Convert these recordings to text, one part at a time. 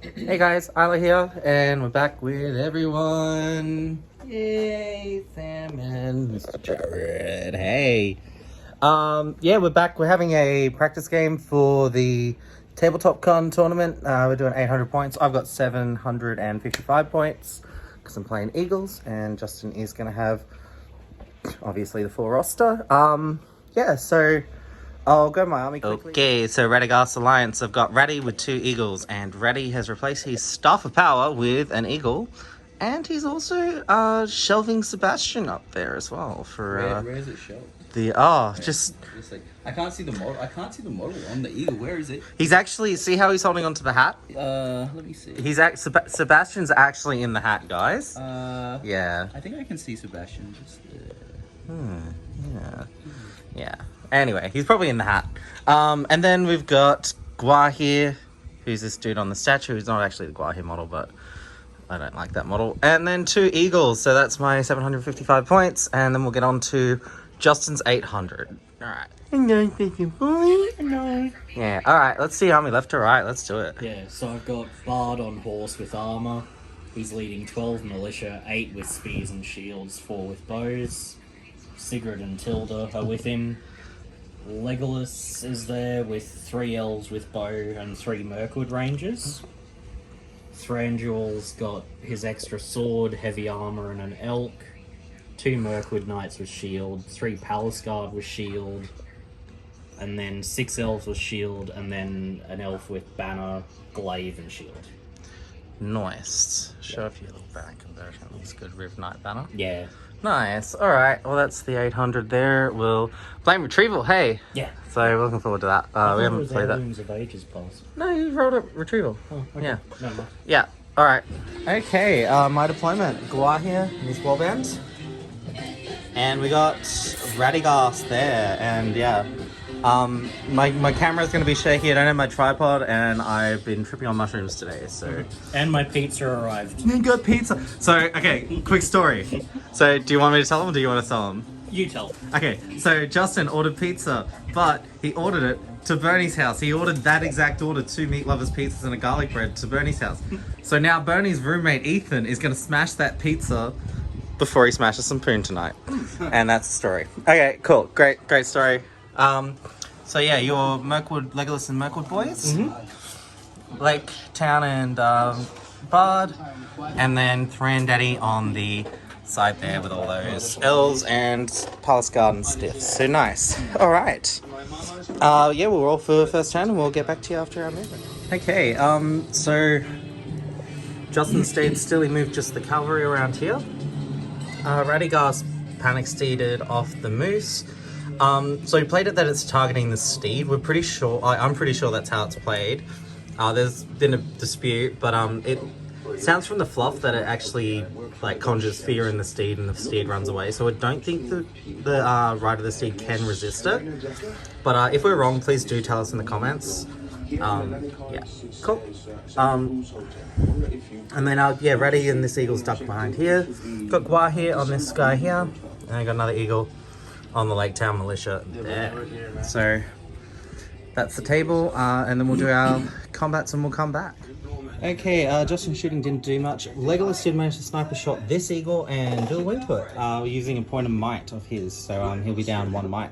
Hey guys, Isla here, and we're back with everyone. Yay, Sam and Mr. Jared. Hey. Yeah, we're back. We're having a practice game for the Tabletop Con tournament. We're doing 800 points. I've got 755 points because I'm playing Eagles, and Justin is going to have, obviously, the full roster. Yeah, so I'll go my army quickly. Okay, so Radaghasts Alliance. I've got Raddy with 2 eagles, and Raddy has replaced his Staff of Power with an eagle, and he's also shelving Sebastian up there as well for. Where is it shelved? Just like, I can't see the model. I can't see the model on the eagle. Where is it? he's actually, see how he's holding onto the hat. Let me see. Sebastian's actually in the hat, guys. Yeah. I think I can see Sebastian just there. Yeah. Anyway, he's probably in the hat. And then we've got Gua here, who's this dude on the statue, who's not actually the Gua here model, but I don't like that model. And then 2 eagles, so that's my 755 points, and then we'll get on to Justin's 800. Alright. Hello. Yeah, alright, let's see army left to right, let's do it. Yeah, so I've got Bard on horse with armor. He's leading 12 militia, 8 with spears and shields, 4 with bows. Sigurd and Tilda are with him. Legolas is there with 3 elves with bow and 3 Mirkwood rangers. Thranduil's got his extra sword, heavy armor, and an elk. 2 Mirkwood knights with shield, 3 Palace Guard with shield, and then 6 elves with shield, and then an elf with banner, glaive, and shield. Nice. Show off your little banner conversion. Looks good. Riv Knight banner. Yeah. Nice. Alright, well that's the 800 there. We'll play retrieval, hey. Yeah. So we're looking forward to that. We haven't played that. Heirlooms of Ages past. No, you rolled up retrieval. Oh, okay. Yeah. Never mind. Yeah. Alright. Okay, my deployment. Gua here in his warband. And we got Radaghasts there, and yeah. My camera's gonna be shaky, I don't have my tripod, and I've been tripping on mushrooms today, so. And my pizza arrived. You got pizza! So, okay, quick story. So, do you want me to tell them, or do you want to tell them? You tell. Okay, so Justin ordered pizza, but he ordered it to Bernie's house. He ordered that exact order, 2 meat lovers pizzas and a garlic bread to Bernie's house. So now Bernie's roommate Ethan is gonna smash that pizza before he smashes some poon tonight. And that's the story. Okay, cool. Great story. So yeah, you're Mirkwood, Legolas and Mirkwood boys. Mm-hmm. Lake, Town, and Bard. And then Thranduil on the side there with all those elves and Palace Garden stiffs. So nice. Alright. Yeah, we'll roll for first turn and we'll get back to you after our movement. Okay, so Justin stayed still, he moved just the cavalry around here. Radaghasts panic steeded off the moose. So he played it that it's targeting the steed. We're pretty sure, I'm pretty sure that's how it's played. There's been a dispute, but it sounds from the fluff that it actually like conjures fear in the steed and the steed runs away. So I don't think the rider of the steed can resist it. But if we're wrong, please do tell us in the comments. Yeah, cool. And then yeah, Raddy and this eagle's ducked behind here. Got Gua here on this guy here, and I got another eagle on the Lake Town militia there. So that's the table, and then we'll do our combats and we'll come back. Okay, Justin's shooting didn't do much. Legolas did manage to sniper shot this eagle and Bill went to it, using a point of might of his, so he'll be down 1 might.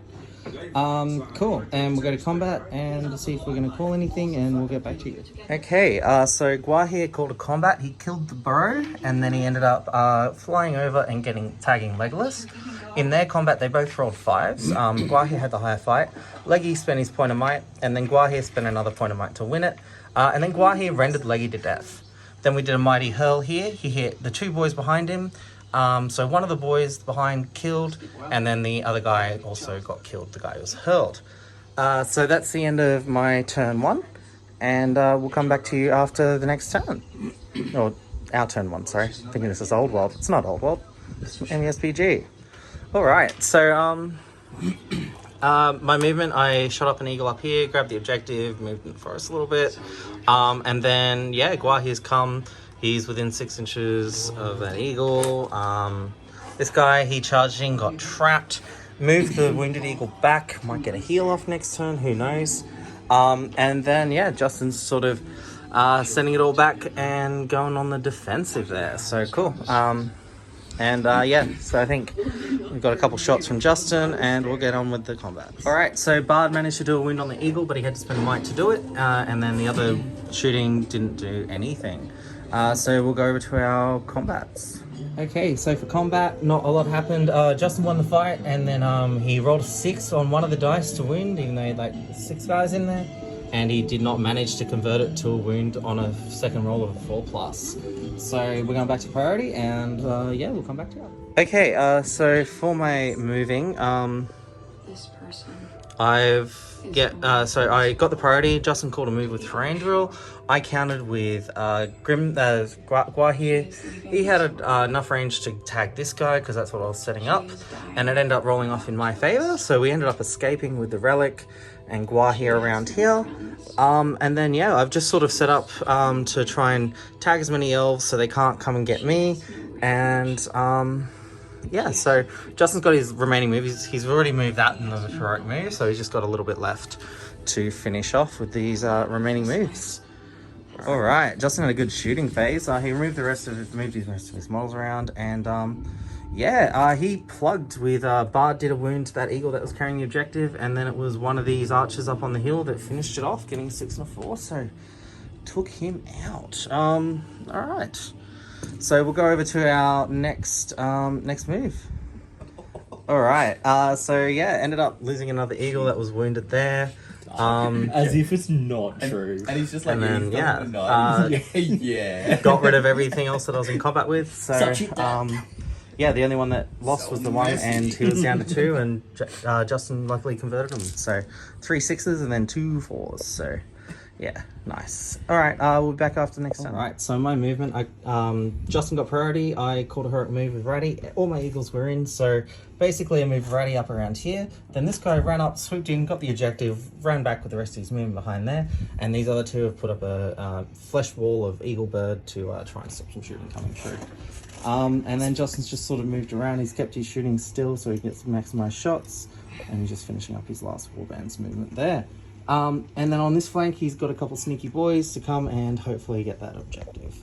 Cool, and we'll go to combat and see if we're going to call anything, and we'll get back to you. Okay, so Gua here called a combat. He killed the burrow, and then he ended up flying over and tagging Legolas. In their combat, they both rolled 5s. Gua here had the higher fight. Leggy spent his point of might, and then Gua here spent another point of might to win it. And then Gua here rendered Leggy to death. Then we did a mighty hurl here. He hit the 2 boys behind him. So one of the boys behind killed, and then the other guy also got killed, the guy who was hurled. So that's the end of my turn 1, and we'll come back to you after the next turn. Or our turn 1, sorry. Thinking this is Old World. It's not Old World. It's MESPG. Alright, so my movement, I shot up an eagle up here, grabbed the objective, moved in the forest a little bit. And then, yeah, Gua here's come. He's within 6 inches of that eagle. This guy, he charged in, got trapped, moved the wounded eagle back, might get a heal off next turn, who knows. And then, yeah, Justin's sort of sending it all back and going on the defensive there. So cool. Yeah, so I think we've got a couple shots from Justin and we'll get on with the combat. Alright, so Bard managed to do a wound on the eagle, but he had to spend a might to do it. And then the other shooting didn't do anything. So we'll go over to our combats. Okay, so for combat, not a lot happened. Justin won the fight, and then he rolled a 6 on one of the dice to wound, even though he had like 6 guys in there. And he did not manage to convert it to a wound on a second roll of a 4+. So we're going back to priority, and yeah, we'll come back to that. Okay, so for my moving, This person. so I got the priority. Justin called a move with terrain drill. I countered with Gua here. He had enough range to tag this guy because that's what I was setting up, and it ended up rolling off in my favor. So we ended up escaping with the relic and Gua here around here. And then yeah, I've just sort of set up to try and tag as many elves so they can't come and get me. And yeah, so Justin's got his remaining moves. He's already moved that in the heroic move, so he's just got a little bit left to finish off with these remaining moves. All right, Justin had a good shooting phase. He moved the rest of his models around, and yeah, he plugged with Bard did a wound to that eagle that was carrying the objective, and then it was one of these archers up on the hill that finished it off, getting a 6 and a 4. So took him out. All right. So we'll go over to our next move. All right. So yeah, ended up losing another eagle that was wounded there. As if it's not true. And he's just like, And then, yeah. Got rid of everything else that I was in combat with. So Such a yeah, the only one that lost was the one, messy. and he was down to 2, and Justin luckily converted him. So 3 6s and then 2 4s. So yeah, nice. All right, we'll be back after next time. All right, so my movement, Justin got priority. I called a heroic move with Ratty. All my eagles were in, so basically I moved Ratty up around here. Then this guy ran up, swooped in, got the objective, ran back with the rest of his movement behind there. And these other two have put up a flesh wall of eagle bird to try and stop some shooting coming through. And then Justin's just sort of moved around. He's kept his shooting still so he gets maximized shots. And he's just finishing up his last warband's movement there. And then on this flank, he's got a couple sneaky boys to come and hopefully get that objective.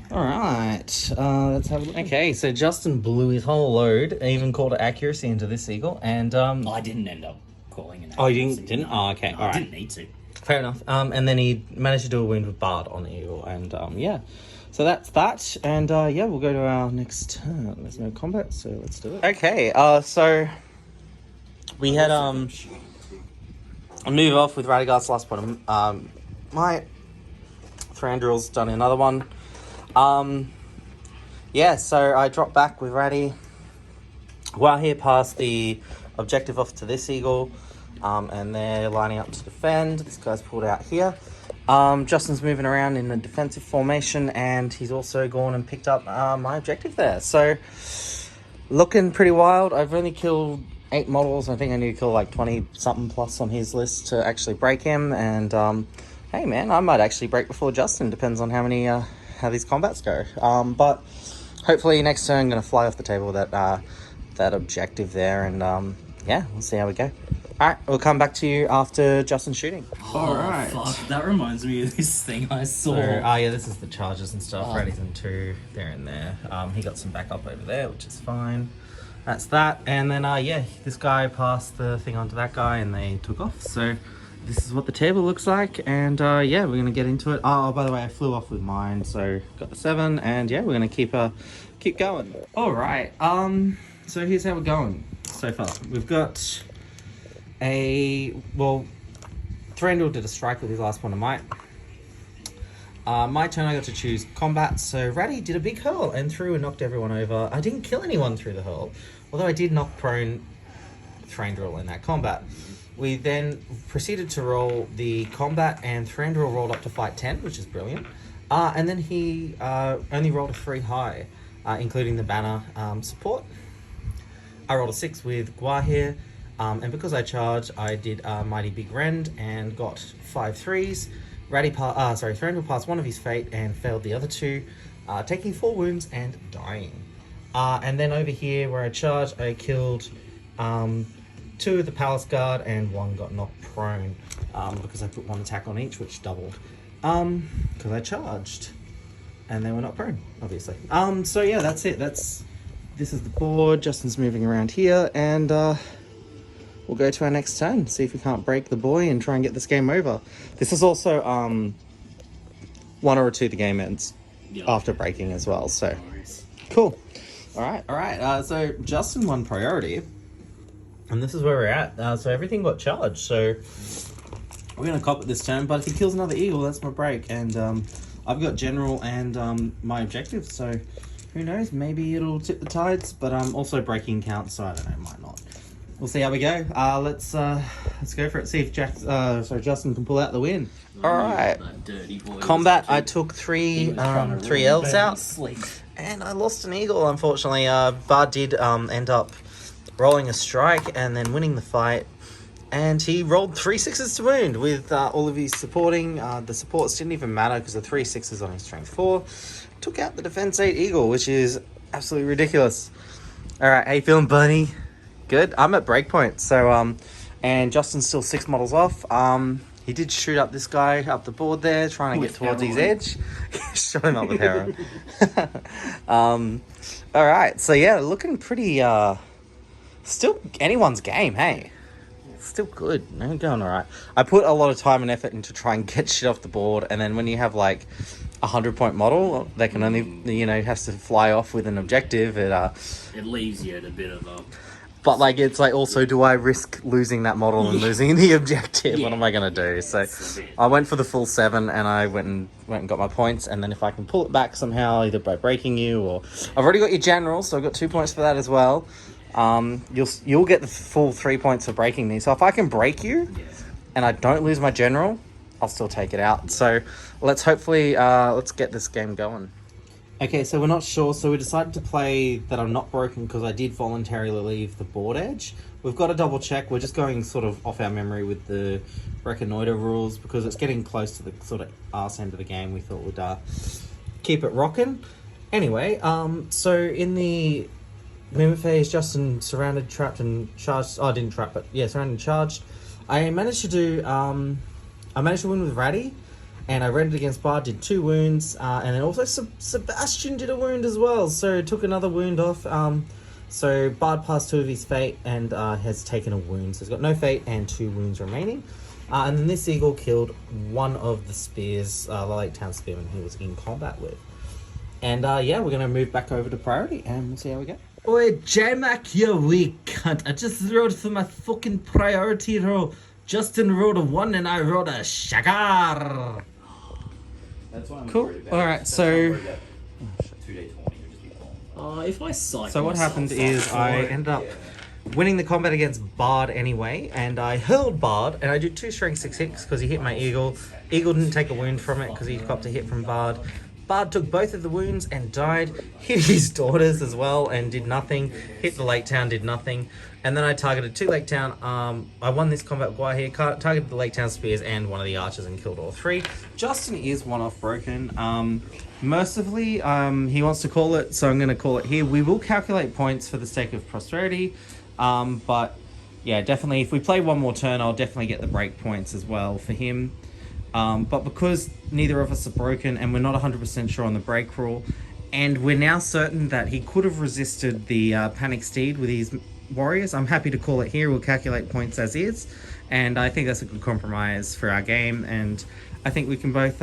All right, let's have a look. Okay, so Justin blew his whole load, even called it accuracy into this eagle, and I didn't end up calling it. oh, you didn't? Oh, okay, No, all I right. didn't need to. Fair enough. And then he managed to do a wound with Bard on the eagle, and yeah. So that's that, and yeah, we'll go to our next turn. There's no combat, so let's do it. Okay, so we had a move off with Radaghasts last bottom. My Thranduil's done another one. Yeah, so I dropped back with Ratty. While here passed the objective off to this eagle, and they're lining up to defend. This guy's pulled out here. Justin's moving around in a defensive formation, and he's also gone and picked up my objective there. So looking pretty wild. I've only killed 8 models. I think I need to kill like 20 something plus on his list to actually break him. And hey man, I might actually break before Justin. Depends on how many how these combats go. But hopefully next turn I'm gonna fly off the table with that objective there, and yeah, we'll see how we go. All right, we'll come back to you after Justin's shooting. All right. Fuck, that reminds me of this thing I saw. So, yeah, this is the charges and stuff. Ratty's in 2, they're in there. He got some backup over there, which is fine. That's that. And then, yeah, this guy passed the thing onto that guy, and they took off. So this is what the table looks like, and yeah, we're gonna get into it. Oh, by the way, I flew off with mine, so got the 7, and yeah, we're gonna keep going. All right. So here's how we're going so far. We've got Thranduil did a strike with his last one of might. My turn, I got to choose combat, so Ratty did a big hurl and threw and knocked everyone over. I didn't kill anyone through the hurl, although I did knock prone Thranduil in that combat. We then proceeded to roll the combat, and Thranduil rolled up to fight 10, which is brilliant. And then he only rolled a 3 high, including the banner support. I rolled a 6 with Gua here. And because I charged, I did Mighty Big Rend and got 5 3s. Thranduil passed one of his fate and failed the other 2, taking 4 wounds and dying. And then over here where I charged, I killed 2 of the Palace Guard and 1 got knocked prone because I put 1 attack on each, which doubled. Because I charged. And then we're not prone, obviously. So yeah, that's it. This is the board. Justin's moving around here, and we'll go to our next turn. See if we can't break the boy and try and get this game over. This is also 1 or 2 the game ends after breaking as well. So cool. All right. So Justin won priority, and this is where we're at. So everything got charged. So we're gonna cop it this turn. But if he kills another eagle, that's my break. And I've got general and my objective, so who knows, maybe it'll tip the tides, but also breaking counts, so I don't know, might not. We'll see how we go. Let's go for it, see if Justin can pull out the win. Alright, combat, I took three elves out, and I lost an eagle, unfortunately. Bard did end up rolling a strike and then winning the fight. And he rolled 3 6s to wound with all of his supporting. The supports didn't even matter because the 3 6s on his strength 4 took out the defense 8 eagle, which is absolutely ridiculous. All right, how you feeling, Bunny? Good. I'm at breakpoint. So and Justin's still 6 models off. He did shoot up this guy up the board there, trying to get towards his edge. Shot him up with heroin. All right, so yeah, looking pretty. Still anyone's game, hey. Still good. I'm going all right. I put a lot of time and effort into trying and get shit off the board, and then when you have like a 100-point model that can only, has to fly off with an objective, it leaves you at a bit of a. But like, it's like, also, do I risk losing that model and losing the objective? Yeah. What am I gonna do? So I went for the full 7, and I went and got my points, and then if I can pull it back somehow, either by breaking you or I've already got your general, so I got 2 points for that as well. You'll get the full 3 points for breaking these. So if I can break you and I don't lose my general, I'll still take it out. So let's hopefully let's get this game going. Okay, so we're not sure. So we decided to play that I'm not broken because I did voluntarily leave the board edge. We've got to double check. We're just going sort of off our memory with the reconnoiter rules because it's getting close to the sort of arse end of the game. We thought we'd keep it rocking. Anyway, so in the movement phase, Justin surrounded, trapped, and charged. Oh, I didn't trap, but yeah, surrounded and charged. I managed to do. I managed to win with Raddy, and I read it against Bard, did 2 wounds, and then also Sebastian did a wound as well, so took another wound off. So Bard passed 2 of his fate and has taken a wound, so he's got no fate and 2 wounds remaining. And then this eagle killed one of the spears, the Lake Town spearman he was in combat with. And yeah, we're gonna move back over to priority, and we'll see how we go. Oi, J-Mac, you weak cunt. I just rolled for my fucking priority roll. Justin rolled a 1 and I rolled a shagar. That's what I'm Cool. worried about. Alright, so 2d20 would just be fine. If I psych So what happened is I ended up winning the combat against Bard anyway, and I hurled Bard, and I did 2 strength 6 hits because he hit my eagle. Eagle didn't take a wound from it because he copped a hit from Bard. Bard took both of the wounds and died, hit his daughters as well and did nothing, hit the Lake Town, did nothing, and then I targeted 2 Lake Town. I won this combat with Guai here, targeted the Lake Town spears and one of the archers and killed all 3. Justin is 1 off broken. Mercifully, he wants to call it, so I'm going to call it here. We will calculate points for the sake of prosperity, but yeah, definitely if we play 1 more turn, I'll definitely get the break points as well for him. But because neither of us are broken and we're not 100% sure on the break rule, and we're now certain that he could have resisted the Panic Steed with his warriors, I'm happy to call it here. We'll calculate points as is, and I think that's a good compromise for our game, and I think we can both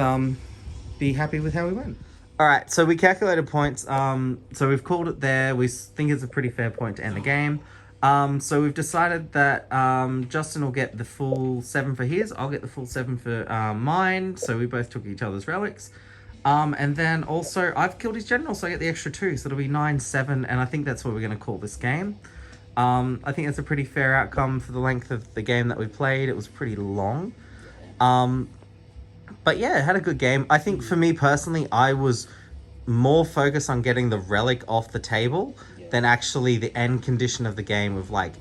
be happy with how we went. Alright, so we calculated points, so we've called it there. We think it's a pretty fair point to end the game. So we've decided that Justin will get the full 7 for his, I'll get the full 7 for mine, so we both took each other's relics. And then also, I've killed his general, so I get the extra 2, so it'll be 9-7, and I think that's what we're going to call this game. I think that's a pretty fair outcome for the length of the game that we played. It was pretty long. But yeah, it had a good game. I think for me personally, I was more focused on getting the relic off the table than actually the end condition of the game of like,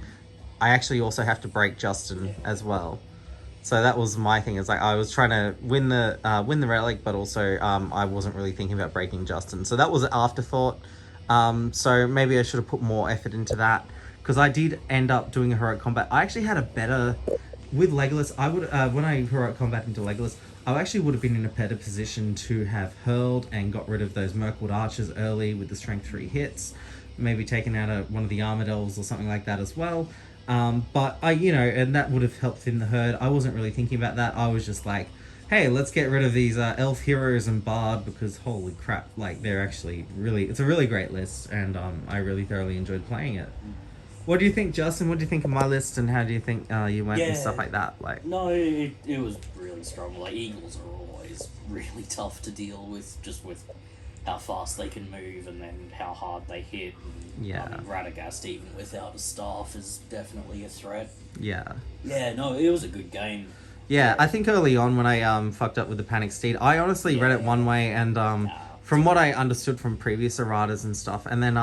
I actually also have to break Justin as well. So that was my thing, is like I was trying to win the relic, but also I wasn't really thinking about breaking Justin. So that was an afterthought. So maybe I should have put more effort into that, because I did end up doing a heroic combat. I actually had a better with Legolas. I would when I heroic combat into Legolas, I actually would have been in a better position to have hurled and got rid of those Mirkwood archers early with the strength 3 hits, maybe taken out one of the armored elves or something like that as well. But and that would have helped thin the herd. I wasn't really thinking about that. I was just like, hey, let's get rid of these elf heroes and bard, because holy crap, like they're actually it's a really great list, and I really thoroughly enjoyed playing it. What do you think, Justin? What do you think of my list, and how do you think you went and stuff like that? Like, no, it was really strong. Like, eagles are always really tough to deal with, just with how fast they can move and then how hard they hit. And, yeah. I mean, Radagast, even without a staff, is definitely a threat. Yeah. Yeah, no, it was a good game. Yeah, I think early on when I fucked up with the Panic Steed, I honestly read it one way, and from what I understood from previous erratas and stuff, and then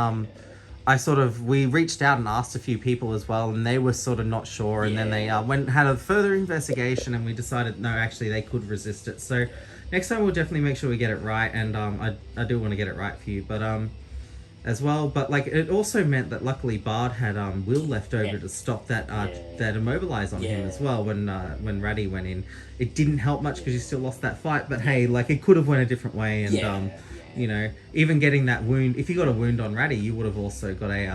we reached out and asked a few people as well, and they were sort of not sure, and then they had a further investigation, and we decided, no, actually they could resist it. So next time we'll definitely make sure we get it right, and I do want to get it right for you, but as well, but like it also meant that luckily Bard had Will left over to stop that immobilize on him as well when Raddy went in. It didn't help much because you still lost that fight, but hey, like it could have went a different way, and even getting that wound, if you got a wound on Raddy, you would have also got a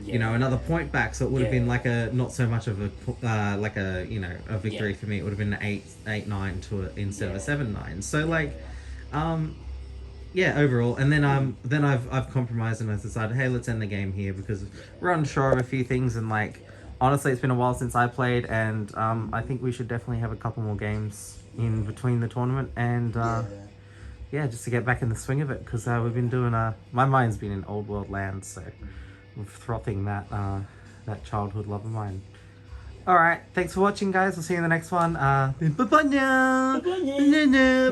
another point back, so it would have been like a not so much of a a victory for me. It would have been an 8-9 instead of a 7-9. So like overall, and then I've compromised and I've decided, hey, let's end the game here because we're unsure of a few things, and like honestly it's been a while since I played, and I think we should definitely have a couple more games in between the tournament, and just to get back in the swing of it, because we've been doing my mind's been in old world land, so we're frothing that childhood love of mine. Alright, thanks for watching, guys. We'll see you in the next one. Bye-bye now. Bye-bye.